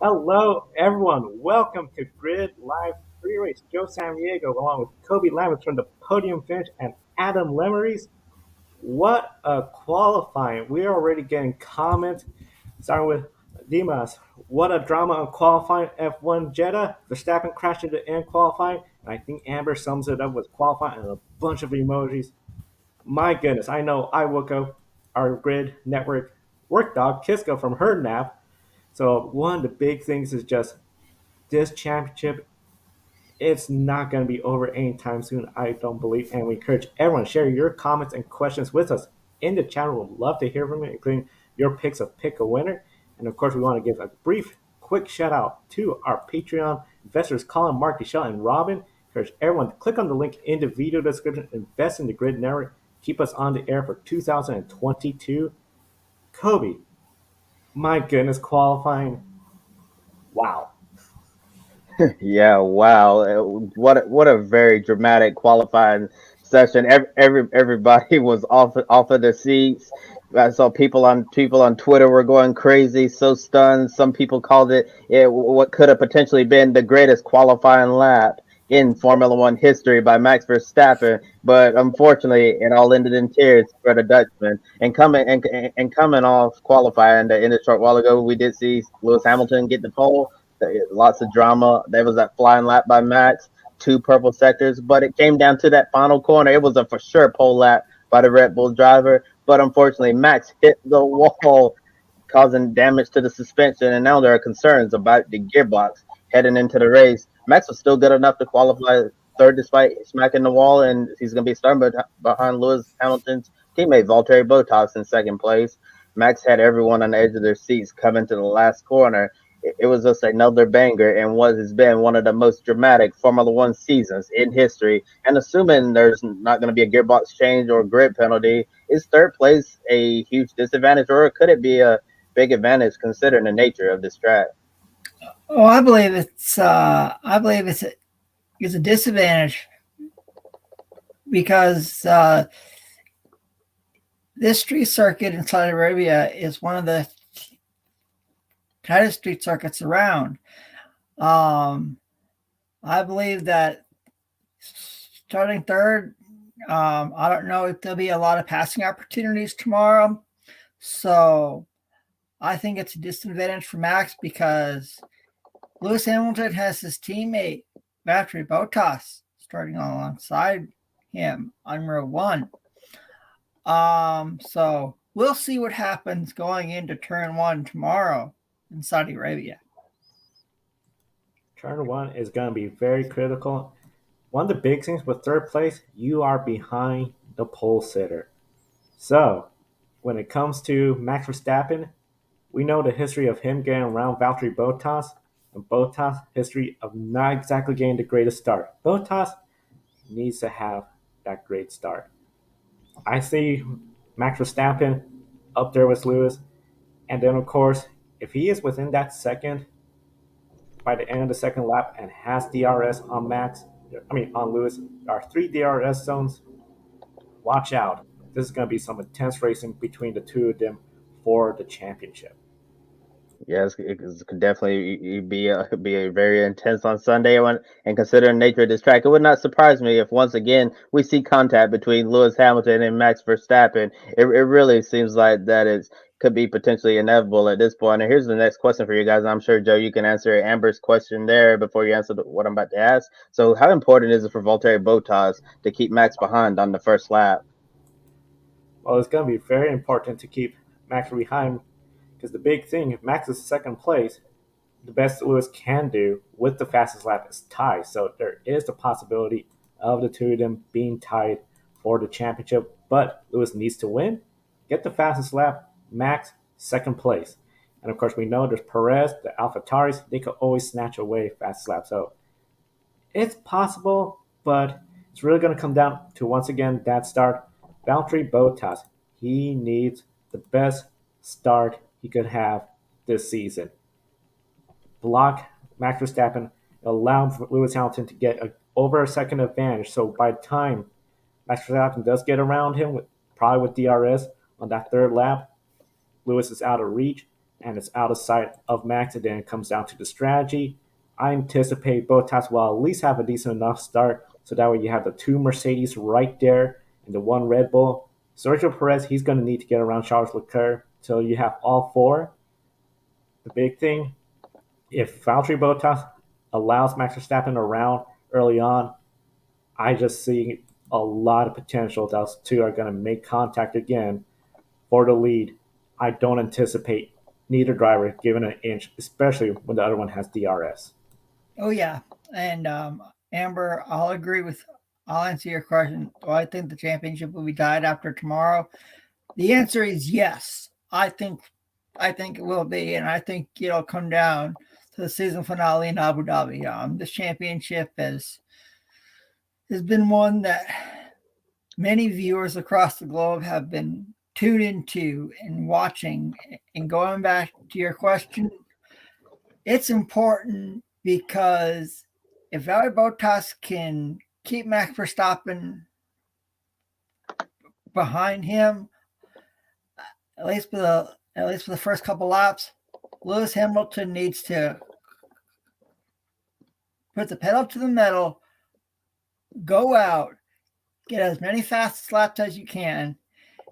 Hello, everyone. Welcome to Grid Live Free Race. Joe San Diego, along with Kobe Lamons from the podium finish, and Adam Lemeries. What a qualifying! We are already getting comments, starting with Dimas. What a drama on qualifying F1 Jeddah. Verstappen crashed into end qualifying, and I think Amber sums it up with qualifying and a bunch of emojis. My goodness, I know I woke up our Grid Network work dog, Kiska, from her nap. So one of the big things is just this championship, it's not going to be over anytime soon, I don't believe. And we encourage everyone to share your comments and questions with us in the channel. We'd love to hear from you, including your picks of pick a winner. And of course, we want to give a brief, quick shout out to our Patreon investors, Colin, Mark, Michelle, and Robin. Encourage everyone to click on the link in the video description, invest in the Grid Network, keep us on the air for 2022. Kobe, my goodness, qualifying. Wow. Yeah, wow. What a very dramatic qualifying session. Everybody was off of their seats. I saw people on Twitter were going crazy, so stunned. Some people called it what could have potentially been the greatest qualifying lap in Formula One history by Max Verstappen, but unfortunately, it all ended in tears for the Dutchman. And coming off qualifying in a short while ago, we did see Lewis Hamilton get the pole. Lots of drama. There was that flying lap by Max, two purple sectors, but it came down to that final corner. It was a for sure pole lap by the Red Bull driver, but unfortunately, Max hit the wall, causing damage to the suspension, and now there are concerns about the gearbox heading into the race. Max was still good enough to qualify third despite smacking the wall, and he's going to be starting behind Lewis Hamilton's teammate Valtteri Bottas in second place. Max had everyone on the edge of their seats coming to the last corner. It was just another banger and what has been one of the most dramatic Formula One seasons in history. And assuming there's not going to be a gearbox change or grid penalty, is third place a huge disadvantage, or could it be a big advantage considering the nature of this track? Oh, I believe it's a disadvantage because this street circuit in Saudi Arabia is one of the tightest street circuits around. Um, I believe that starting third, I don't know if there'll be a lot of passing opportunities tomorrow. So I think it's a disadvantage for Max because Lewis Hamilton has his teammate Valtteri Bottas starting alongside him on row one. So we'll see what happens going into turn one tomorrow in Saudi Arabia. Turn one is going to be very critical. One of the big things with third place, you are behind the pole sitter. So, when it comes to Max Verstappen, we know the history of him getting around Valtteri Bottas, and Bottas' history of not exactly getting the greatest start. Bottas needs to have that great start. I see Max Verstappen up there with Lewis, and then of course, if he is within that second by the end of the second lap and has DRS on on Lewis, there are three DRS zones. Watch out. This is going to be some intense racing between the two of them for the championship. Yes, it could definitely be a very intense on Sunday. And considering the nature of this track, it would not surprise me if once again we see contact between Lewis Hamilton and Max Verstappen. It really seems like that is could be potentially inevitable at this point. And here's the next question for you guys. I'm sure Joe, you can answer Amber's question there before you answer what I'm about to ask. So, how important is it for Valtteri Bottas to keep Max behind on the first lap? Well, it's going to be very important to keep Max behind because the big thing, if Max is second place, the best Lewis can do with the fastest lap is tie. So there is the possibility of the two of them being tied for the championship. But Lewis needs to win, get the fastest lap, Max second place. And of course, we know there's Perez, the AlphaTauris, they could always snatch away fastest lap. So it's possible, but it's really going to come down to once again that start. Valtteri Bottas, he needs the best start he could have this season. Block Max Verstappen, allow Lewis Hamilton to get over a second advantage. So by the time Max Verstappen does get around him, probably with DRS on that third lap, Lewis is out of reach. and it's out of sight of Max, and then it comes down to the strategy. I anticipate Bottas will at least have a decent enough start, so that way you have the two Mercedes right there and the one Red Bull. Sergio Perez, he's going to need to get around Charles Leclerc till you have all four. The big thing, if Valtteri Bottas allows Max Verstappen around early on, I just see a lot of potential. Those two are going to make contact again for the lead. I don't anticipate neither driver giving an inch, especially when the other one has DRS. Oh yeah, and Amber, I'll answer your question. Do I think the championship will be tied after tomorrow? The answer is yes. I think it will be, and I think it'll come down to the season finale in Abu Dhabi. This championship has been one that many viewers across the globe have been tuned into and watching. And going back to your question, it's important because if Valtteri Bottas can keep Max Verstappen behind him, at least for the first couple laps, Lewis Hamilton needs to put the pedal to the metal, go out, get as many fast laps as you can,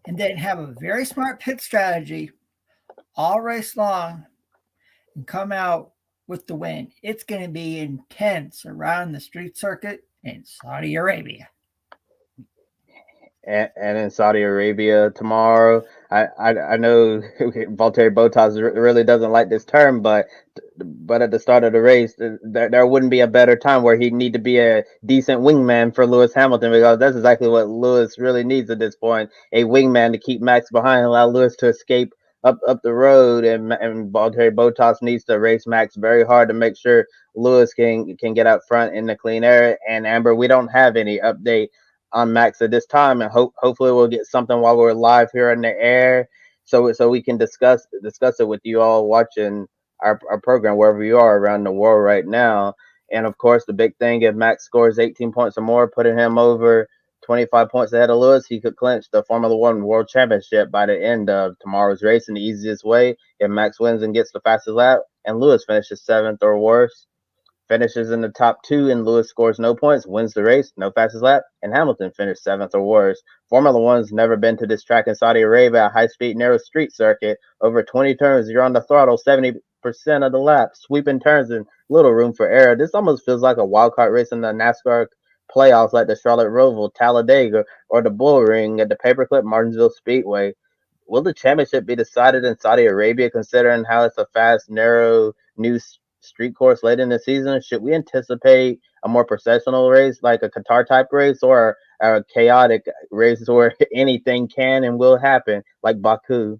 and then have a very smart pit strategy all race long and come out with the win. It's going to be intense around the street circuit in Saudi Arabia. And in Saudi Arabia tomorrow. I know Valtteri Bottas really doesn't like this term, but at the start of the race, there wouldn't be a better time where he'd need to be a decent wingman for Lewis Hamilton, because that's exactly what Lewis really needs at this point, a wingman to keep Max behind, allow Lewis to escape up the road, and Valtteri Bottas needs to race Max very hard to make sure Lewis can get out front in the clean air. And Amber, we don't have any update on Max at this time, and hopefully we'll get something while we're live here in the air, so we can discuss it with you all watching our program wherever you are around the world right now. And of course, the big thing, if Max scores 18 points or more, putting him over 25 points ahead of Lewis, he could clinch the Formula One World Championship by the end of tomorrow's race in the easiest way. If Max wins and gets the fastest lap, and Lewis finishes seventh or worse, finishes in the top two, and Lewis scores no points, wins the race, no fastest lap, and Hamilton finished seventh or worse. Formula One's never been to this track in Saudi Arabia, a high-speed, narrow street circuit. Over 20 turns, you're on the throttle 70% of the lap, sweeping turns and little room for error. This almost feels like a wild card race in the NASCAR playoffs, like the Charlotte Roval, Talladega, or the Bull Ring at the Paperclip Martinsville Speedway. Will the championship be decided in Saudi Arabia, considering how it's a fast, narrow, new street course late in the season? Should we anticipate a more processional race, like a Qatar type race, or a chaotic race where anything can and will happen, like Baku?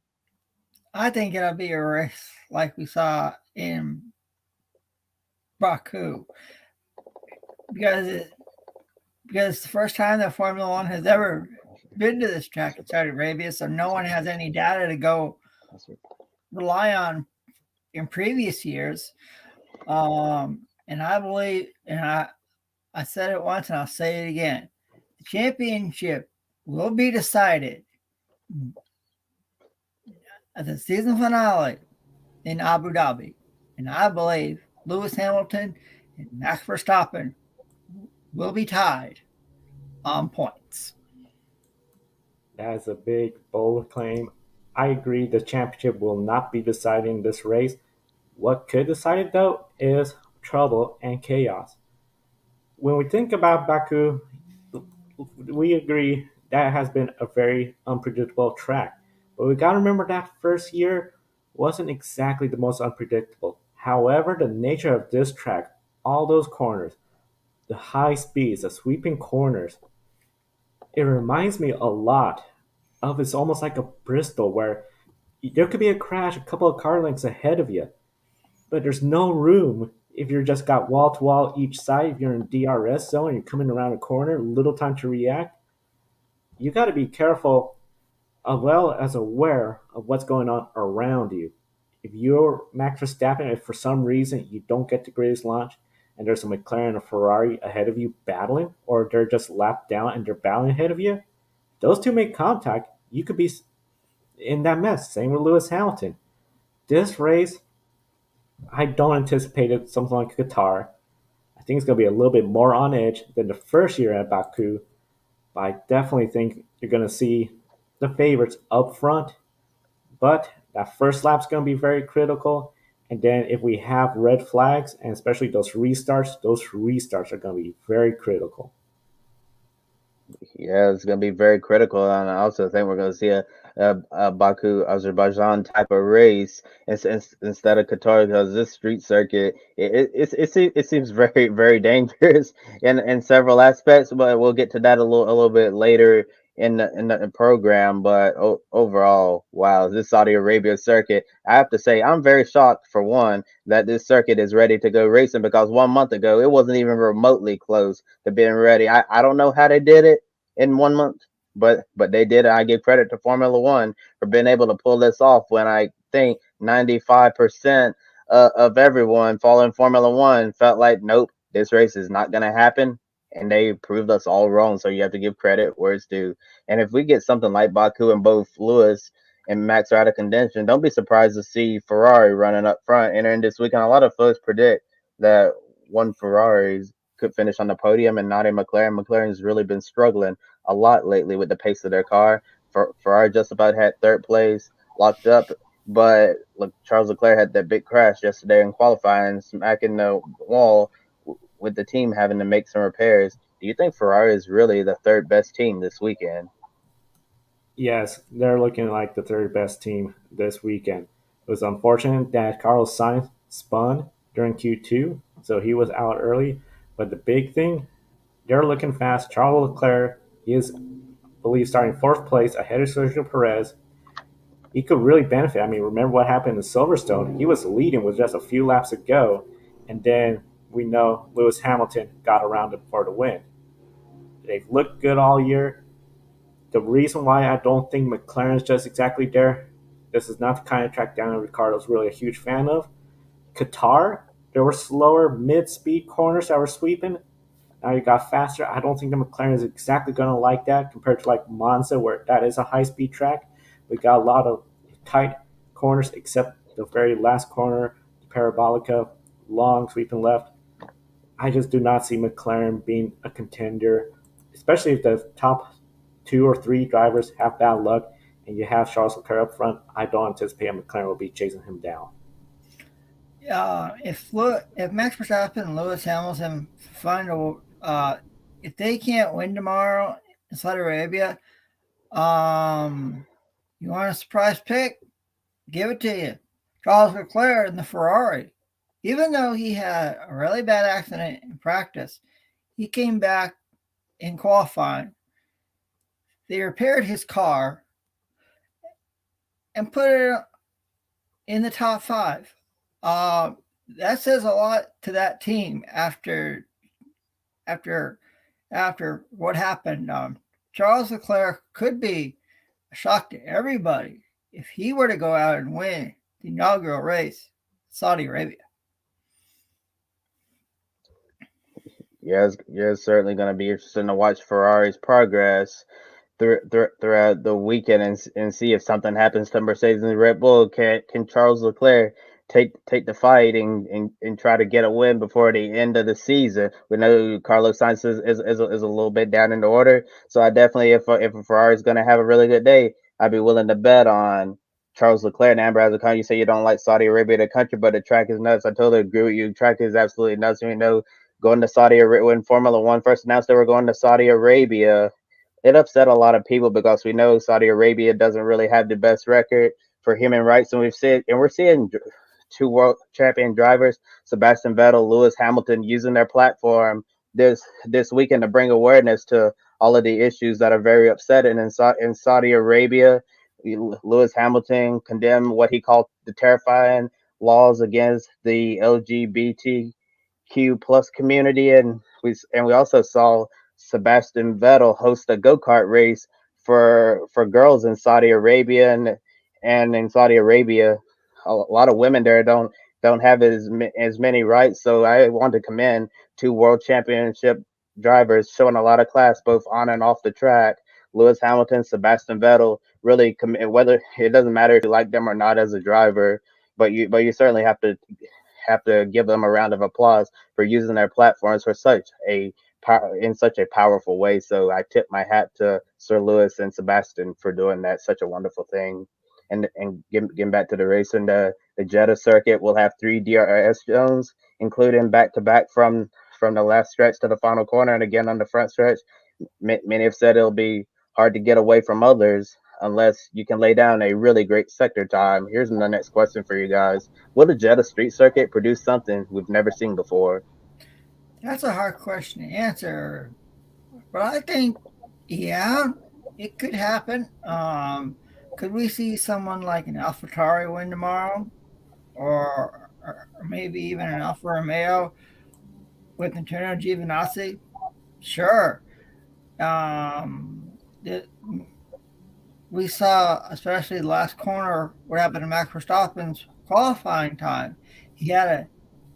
I think it'll be a race like we saw in Baku because it's the first time that Formula One has ever been to this track in Saudi Arabia, so no one has any data to go rely on in previous years. And I believe, and I said it once and I'll say it again, the championship will be decided at the season finale in Abu Dhabi. And I believe Lewis Hamilton and Max Verstappen will be tied on points. That is a big, bold claim. I agree the championship will not be deciding this race. What could decide it, though, is trouble and chaos. When we think about Baku, we agree that has been a very unpredictable track. But we got to remember that first year wasn't exactly the most unpredictable. However, the nature of this track, all those corners, the high speeds, the sweeping corners, it reminds me a lot of, it's almost like a Bristol where there could be a crash a couple of car lengths ahead of you, but there's no room if you're just got wall to wall each side. If you're in DRS zone and you're coming around a corner, little time to react. You got to be careful as well as aware of what's going on around you. If you're Max Verstappen, if for some reason you don't get the greatest launch and there's a McLaren or Ferrari ahead of you battling, or they're just lapped down and they're battling ahead of you, those two make contact, you could be in that mess. Same with Lewis Hamilton. This race, I don't anticipate it something like Qatar. I think it's going to be a little bit more on edge than the first year at Baku, but I definitely think you're going to see the favorites up front. But that first lap's going to be very critical. And then if we have red flags, and especially those restarts are going to be very critical. Yeah, it's going to be very critical, and I also think we're going to see a Baku, Azerbaijan type of race instead of Qatar, because this street circuit it seems very dangerous in several aspects, but we'll get to that a little bit later in the program. But overall, wow, this Saudi Arabia circuit, I have to say, I'm very shocked for one that this circuit is ready to go racing, because 1 month ago it wasn't even remotely close to being ready. I don't know how they did it in 1 month, but they did. I give credit to Formula One for being able to pull this off when I think 95% of everyone following Formula One felt like, nope, this race is not going to happen. And they proved us all wrong. So you have to give credit where it's due. And if we get something like Baku and both Lewis and Max are out of contention, don't be surprised to see Ferrari running up front entering this weekend. A lot of folks predict that one Ferraris could finish on the podium and not a McLaren. McLaren's really been struggling a lot lately with the pace of their car. Ferrari just about had third place locked up, but look, Charles Leclerc had that big crash yesterday in qualifying, smacking the wall with the team having to make some repairs. Do you think Ferrari is really the third best team this weekend? Yes, they're looking like the third best team this weekend. It was unfortunate that Carlos Sainz spun during Q2, so he was out early. But the big thing, they're looking fast. Charles Leclerc, he is, I believe, starting fourth place ahead of Sergio Perez. He could really benefit. I mean, remember what happened in Silverstone? He was leading with just a few laps to go, and then we know Lewis Hamilton got around him for the win. They've looked good all year. The reason why I don't think McLaren's just exactly there, this is not the kind of track Daniel Ricciardo's really a huge fan of. Qatar, there were slower mid-speed corners that were sweeping. Now you got faster. I don't think the McLaren is exactly going to like that compared to like Monza, where that is a high-speed track. We got a lot of tight corners, except the very last corner, the Parabolica, long sweeping left. I just do not see McLaren being a contender, especially if the top two or three drivers have bad luck and you have Charles Leclerc up front. I don't anticipate McLaren will be chasing him down. If Max Verstappen and Lewis Hamilton find if they can't win tomorrow in Saudi Arabia, you want a surprise pick? Give it to you, Charles Leclerc in the Ferrari. Even though he had a really bad accident in practice, he came back in qualifying. They repaired his car and put it in the top five. That says a lot to that team after what happened. Charles Leclerc could be a shock to everybody if he were to go out and win the inaugural race, Saudi Arabia. Yeah, it's certainly going to be interesting to watch Ferrari's progress throughout the weekend and see if something happens to Mercedes and Red Bull. Can Charles Leclerc take the fight and try to get a win before the end of the season? We know Carlos Sainz is a little bit down in the order, so I definitely, if a Ferrari is going to have a really good day, I'd be willing to bet on Charles Leclerc. And Amber, as a country, you say you don't like Saudi Arabia, the country, but the track is nuts. I totally agree with you. The track is absolutely nuts. We know going to Saudi Arabia when Formula One first announced they were going to Saudi Arabia, it upset a lot of people because we know Saudi Arabia doesn't really have the best record for human rights, and we're seeing two world champion drivers, Sebastian Vettel, Lewis Hamilton, using their platform this weekend to bring awareness to all of the issues that are very upsetting in Saudi Arabia. Lewis Hamilton condemned what he called the terrifying laws against the LGBTQ plus community, and we also saw Sebastian Vettel host a go kart race for girls in Saudi Arabia, and in Saudi Arabia, a lot of women there don't have as many rights. So I want to commend two world championship drivers showing a lot of class both on and off the track. Lewis Hamilton, Sebastian Vettel, really whether it doesn't matter if you like them or not as a driver, but you certainly have to give them a round of applause for using their platforms for in such a powerful way. So I tip my hat to Sir Lewis and Sebastian for doing that, such a wonderful thing. And getting back to the race and the Jeddah circuit, we'll have three DRS zones, including back to back from the last stretch to the final corner, and again on the front stretch. Many have said it'll be hard to get away from others unless you can lay down a really great sector time. Here's the next question for you guys. Will the Jeddah Street Circuit produce something we've never seen before? That's a hard question to answer, but I think, yeah, it could happen. Could we see someone like an AlphaTauri win tomorrow, or maybe even an Alfa Romeo with Antonio Giovinazzi? Sure. It, we saw, especially the last corner, what happened to Max Verstappen's qualifying time. He had a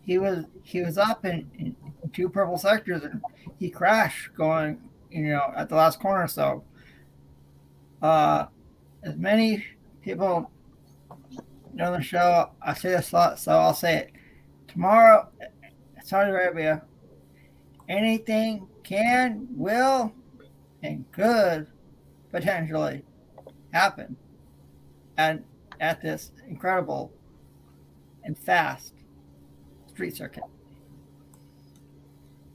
he was up in two purple sectors and he crashed going at the last corner. So uh, as many people know the show, I say this a lot, so I'll say it. Tomorrow, Saudi Arabia, anything can, will, and could potentially happen and at this incredible and fast street circuit.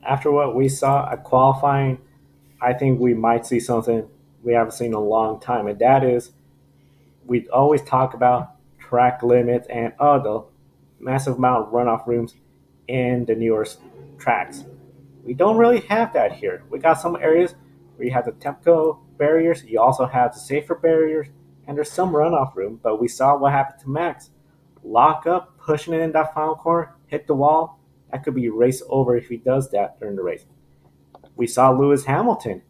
After what we saw at qualifying, I think we might see something we haven't seen in a long time, and that is we always talk about track limits and the massive amount of runoff rooms in the newer tracks. We don't really have that here. We got some areas where you have the tempo barriers, you also have the safer barriers, and there's some runoff room. But we saw what happened to Max. Lock up, pushing it in that final corner, hit the wall. That could be race over if he does that during the race. We saw Lewis Hamilton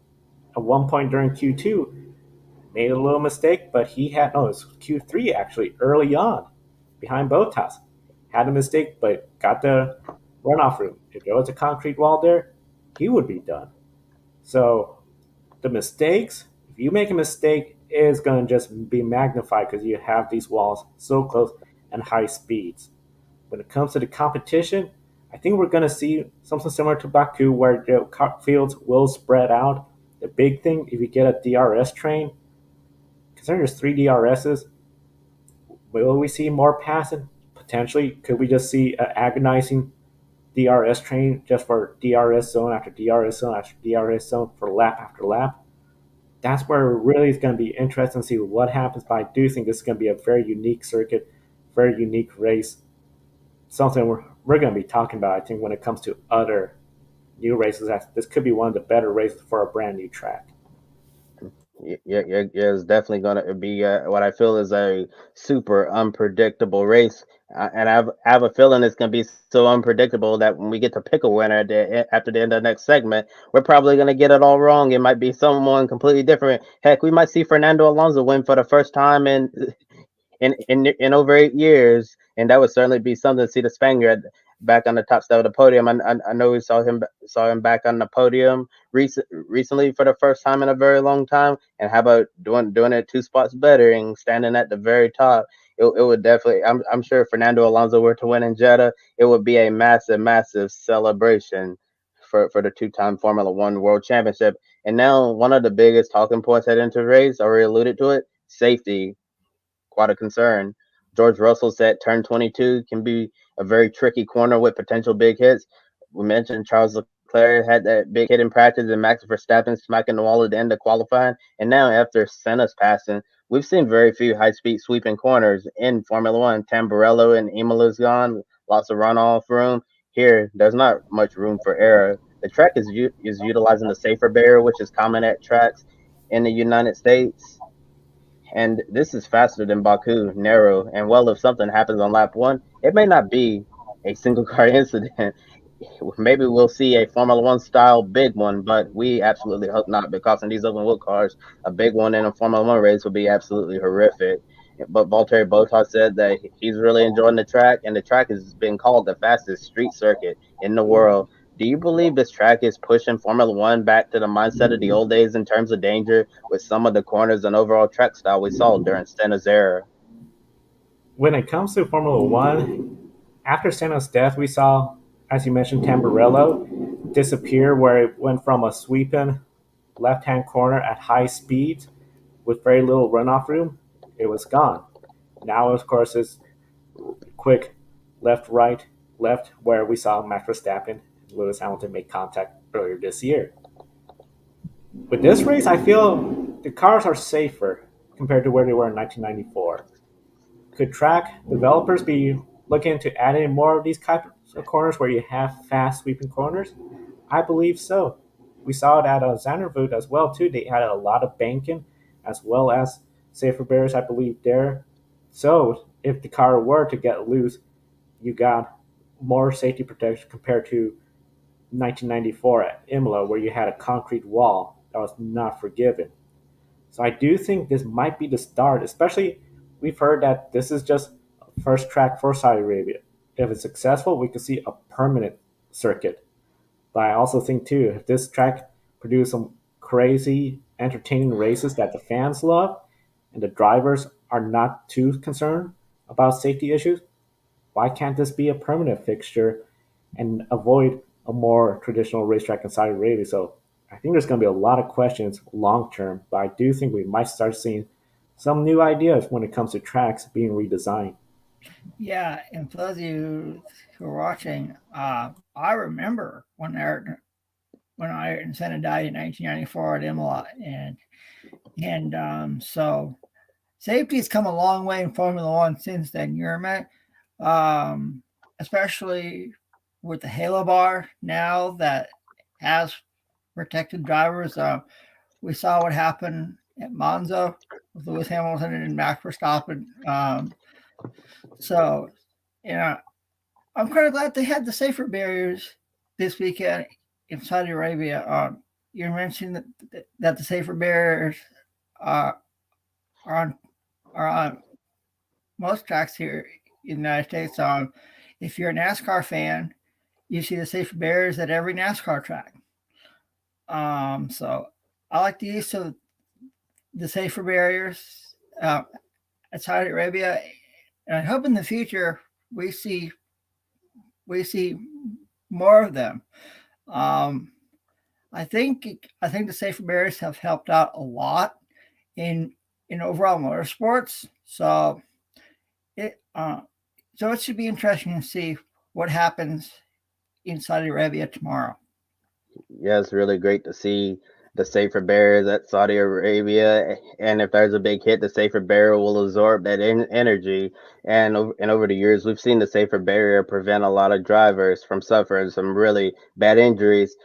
at one point during Q2 made a little mistake, but he had no, it was Q3 actually early on behind Bottas. Had a mistake, but got the runoff room. If there was a concrete wall there, he would be done. So the mistakes, if you make a mistake, it's going to just be magnified because you have these walls so close and high speeds. When it comes to the competition, I think we're going to see something similar to Baku where the fields will spread out. The big thing, if you get a DRS train, considering there's three DRSs, will we see more passing? Potentially. Could we just see an agonizing DRS train just for DRS zone after DRS zone after DRS zone for lap after lap? That's where it really is going to be interesting to see what happens. But I do think this is going to be a very unique circuit, very unique race. Something we're going to be talking about, I think, when it comes to other new races. This could be one of the better races for a brand new track. Yeah, it's definitely going to be what I feel is a super unpredictable race. I have a feeling it's going to be so unpredictable that when we get to pick a winner after the end of the next segment, we're probably going to get it all wrong. It might be someone completely different. Heck, we might see Fernando Alonso win for the first time in over 8 years, and that would certainly be something to see the Spaniard back on the top step of the podium. I know we saw him back on the podium recently for the first time in a very long time. And how about doing it two spots better and standing at the very top? It would definitely. I'm sure if Fernando Alonso were to win in Jeddah, it would be a massive celebration for the two-time Formula One World Championship. And now one of the biggest talking points heading into the race, already alluded to it, safety. Quite a concern. George Russell said turn 22 can be a very tricky corner with potential big hits. We mentioned Charles Leclerc had that big hit in practice and Max Verstappen smacking the wall at the end of qualifying. And now after Senna's passing, we've seen very few high-speed sweeping corners in Formula One. Tamburello and Imola's gone, lots of runoff room. Here, there's not much room for error. The track is utilizing the safer barrier, which is common at tracks in the United States. And this is faster than Baku, narrow. And well, if something happens on lap one, it may not be a single car incident. Maybe we'll see a Formula One style big one, but we absolutely hope not, because in these open wheel cars, a big one in a Formula One race would be absolutely horrific. But Valtteri Bottas said that he's really enjoying the track, and the track has been called the fastest street circuit in the world. Do you believe this track is pushing Formula One back to the mindset of the old days in terms of danger with some of the corners and overall track style we saw during Senna's era? when it comes to Formula One, after Senna's death, we saw, as you mentioned, Tamburello disappear, where it went from a sweeping left-hand corner at high speed with very little runoff room. It was gone. Now, of course, it's quick left, right, left, where we saw Max Verstappen and Lewis Hamilton make contact earlier this year. With this race, I feel the cars are safer compared to where they were in 1994. Could track developers be looking into adding more of these types of corners where you have fast sweeping corners? I believe so. We saw it at Zandervoot as well too. They had a lot of banking as well as safer barriers, I believe there. So if the car were to get loose, you got more safety protection compared to 1994 at Imola, where you had a concrete wall that was not forgiven. So I do think this might be the start, especially we've heard that this is just a first track for Saudi Arabia. If it's successful, we could see a permanent circuit. But I also think too, if this track produces some crazy, entertaining races that the fans love, and the drivers are not too concerned about safety issues, why can't this be a permanent fixture and avoid a more traditional racetrack in Saudi Arabia? So I think there's going to be a lot of questions long term, but I do think we might start seeing some new ideas when it comes to tracks being redesigned. Yeah, and for those of you who are watching, I remember when Ayrton Senna died in 1994 at Imola, and so safety's come a long way in Formula One since then. You remember, especially with the Halo bar now that has protected drivers. We saw what happened at Monza with Lewis Hamilton and Max Verstappen. So, you know, I'm kind of glad they had the safer barriers this weekend in Saudi Arabia. You mentioned that the safer barriers are on are on most tracks here in the United States. If you're a NASCAR fan, you see the safer barriers at every NASCAR track. So I like the use of the safer barriers at Saudi Arabia, and I hope in the future we see we see more of them. Um, I think the safer barriers have helped out a lot in overall motorsports. It uh, so it should be interesting to see what happens in Saudi Arabia tomorrow. Yeah, it's really great to see the safer barriers at Saudi Arabia, and if there's a big hit, the safer barrier will absorb that energy. And over the years, we've seen the safer barrier prevent a lot of drivers from suffering some really bad injuries.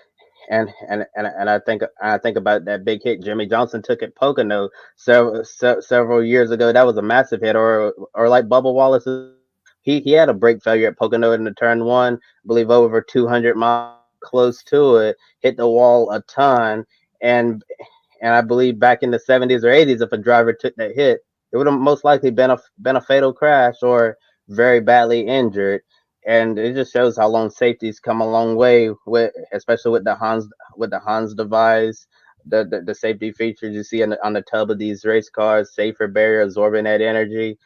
And I think about that big hit Jimmy Johnson took at Pocono several years ago. That was a massive hit, or like Bubba Wallace. He had a brake failure at Pocono in the turn one, I believe over 200 miles close to it, hit the wall a ton, and and I believe back in the 70s or 80s, if a driver took that hit, it would have most likely been a fatal crash or very badly injured. And it just shows how long safety's come a long way with, especially with the Hans device, the safety features you see on the tub of these race cars, safer barrier absorbing that energy,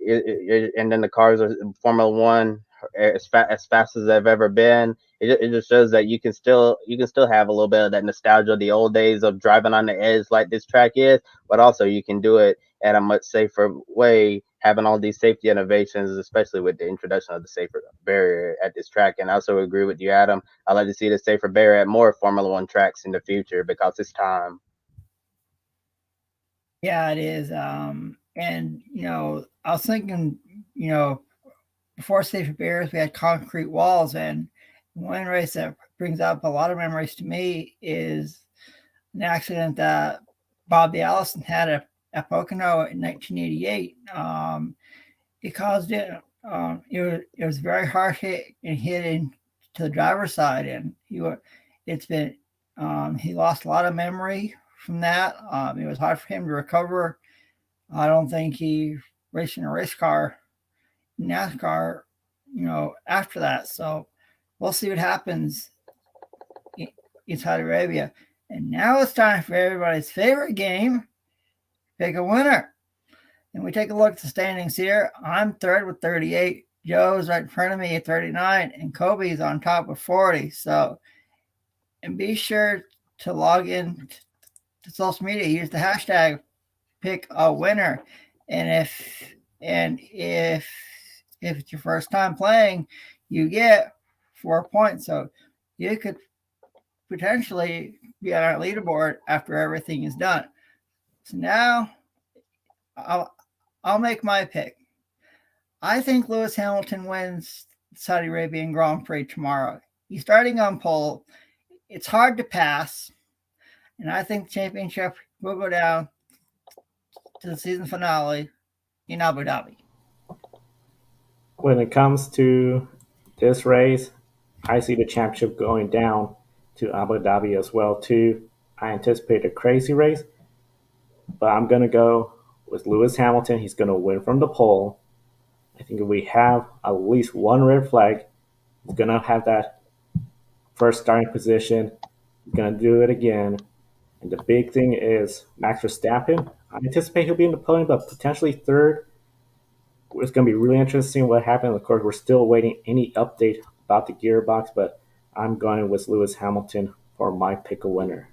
and then the cars are Formula One as fast as they've ever been. It just shows that you can still have a little bit of that nostalgia of the old days of driving on the edge like this track is, but also you can do it at a much safer way, having all these safety innovations, especially with the introduction of the safer barrier at this track. And I also agree with you, Adam. I like to see the safer barrier at more Formula One tracks in the future because it's time. Yeah, it is. And I was thinking, you know, before safety barriers, we had concrete walls, and one race that brings up a lot of memories to me is an accident that Bobby Allison had at Pocono in 1988. It caused it. It was very hard hit and hitting to the driver's side, and it's been he lost a lot of memory from that. It was hard for him to recover. I don't think he raced in a race car, NASCAR, after that. So we'll see what happens in Saudi Arabia. And now it's time for everybody's favorite game, pick a winner. And we take a look at the standings here. I'm third with 38. Joe's right in front of me at 39, and Kobe's on top with 40. So, and be sure to log in to social media. Use the hashtag pick a winner. And if it's your first time playing, you get 4 points. So you could potentially be on our leaderboard after everything is done. So now I'll make my pick. I think Lewis Hamilton wins Saudi Arabian Grand Prix tomorrow. He's starting on pole. It's hard to pass. And I think the championship will go down to the season finale in Abu Dhabi. When it comes to this race, I see the championship going down to Abu Dhabi as well too. I anticipate a crazy race, but I'm going to go with Lewis Hamilton. He's going to win from the pole. I think if we have at least one red flag, he's going to have that first starting position. He's going to do it again. And the big thing is Max Verstappen. I anticipate he'll be in the podium, but potentially third. It's going to be really interesting what happens. Of course, we're still waiting any update about the gearbox, but I'm going with Lewis Hamilton for my pick a winner.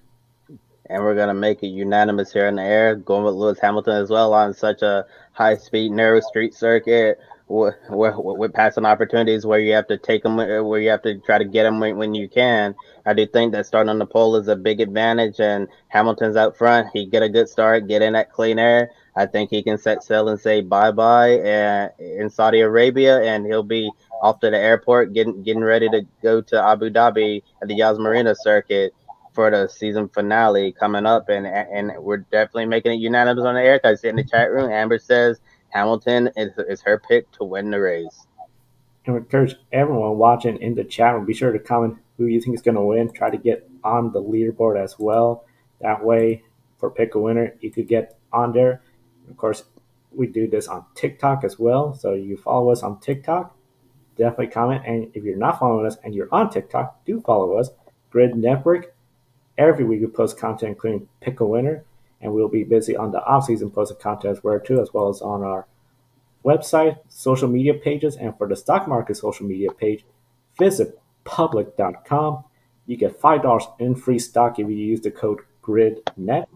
And we're going to make it unanimous here in the air, going with Lewis Hamilton as well on such a high-speed, narrow street circuit with passing opportunities where you have to take them, where you have to try to get them when you can. I do think that starting on the pole is a big advantage, and Hamilton's out front. He get a good start, get in that clean air. I think he can set sail and say bye-bye in Saudi Arabia, and he'll be off to the airport getting ready to go to Abu Dhabi at the Yas Marina circuit for the season finale coming up, and we're definitely making it unanimous on the air. Because in the chat room, Amber says Hamilton is her pick to win the race. And we encourage everyone watching in the chat room, be sure to comment who you think is going to win. Try to get on the leaderboard as well. That way, for pick a winner, you could get on there. Of course, we do this on TikTok as well. So you follow us on TikTok, definitely comment. And if you're not following us and you're on TikTok, do follow us. Grid Network. Every week we post content, including pick a winner, and we'll be busy on the off-season posting content as well too, as well as on our website, social media pages, and for the stock market social media page, visit public.com. You get $5 in free stock if you use the code GRIDnet.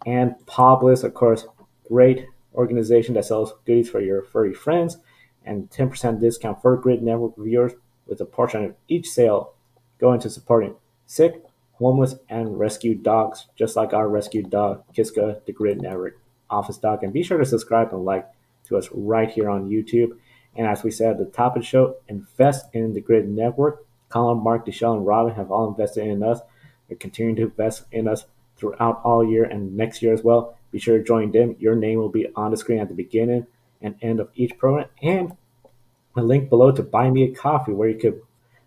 And Publis, of course, great organization that sells goodies for your furry friends, and 10% discount for Grid Network viewers, with a portion of each sale going to supporting sick, homeless, and rescued dogs, just like our rescued dog, Kiska, the Grid Network office dog. And be sure to subscribe and like to us right here on YouTube. And as we said at the top of the show, invest in the Grid Network. Colin, Mark, Deschelle, and Robin have all invested in us. They're continuing to invest in us throughout all year and next year as well. Be sure to join them. Your name will be on the screen at the beginning and end of each program. And a link below to buy me a coffee, where you could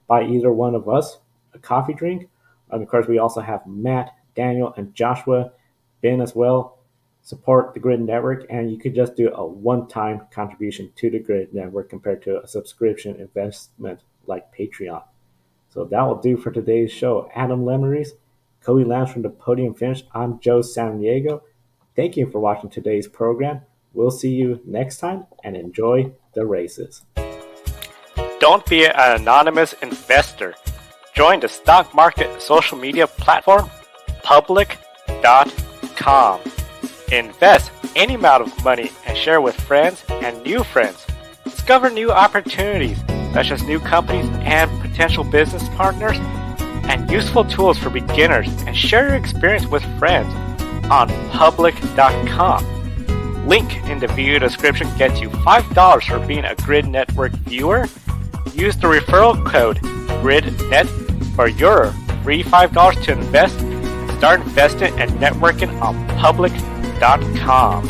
buy either one of us a coffee drink. And of course, we also have Matt, Daniel, and Joshua, Ben as well. Support the Grid Network, and you could just do a one-time contribution to the Grid Network compared to a subscription investment like Patreon. So that will do for today's show. Adam Lemeries, Cody Lambs from the Podium Finish. I'm Joe Samaniego. Thank you for watching today's program. We'll see you next time, and enjoy the races. Don't be an anonymous investor. Join the stock market social media platform, public.com. Invest any amount of money and share with friends and new friends. Discover new opportunities, such as new companies and potential business partners, and useful tools for beginners, and share your experience with friends on public.com. Link in the video description gets you $5 for being a Grid Network viewer. Use the referral code GRIDnet for your free $5 to invest. Start investing and networking on public.com.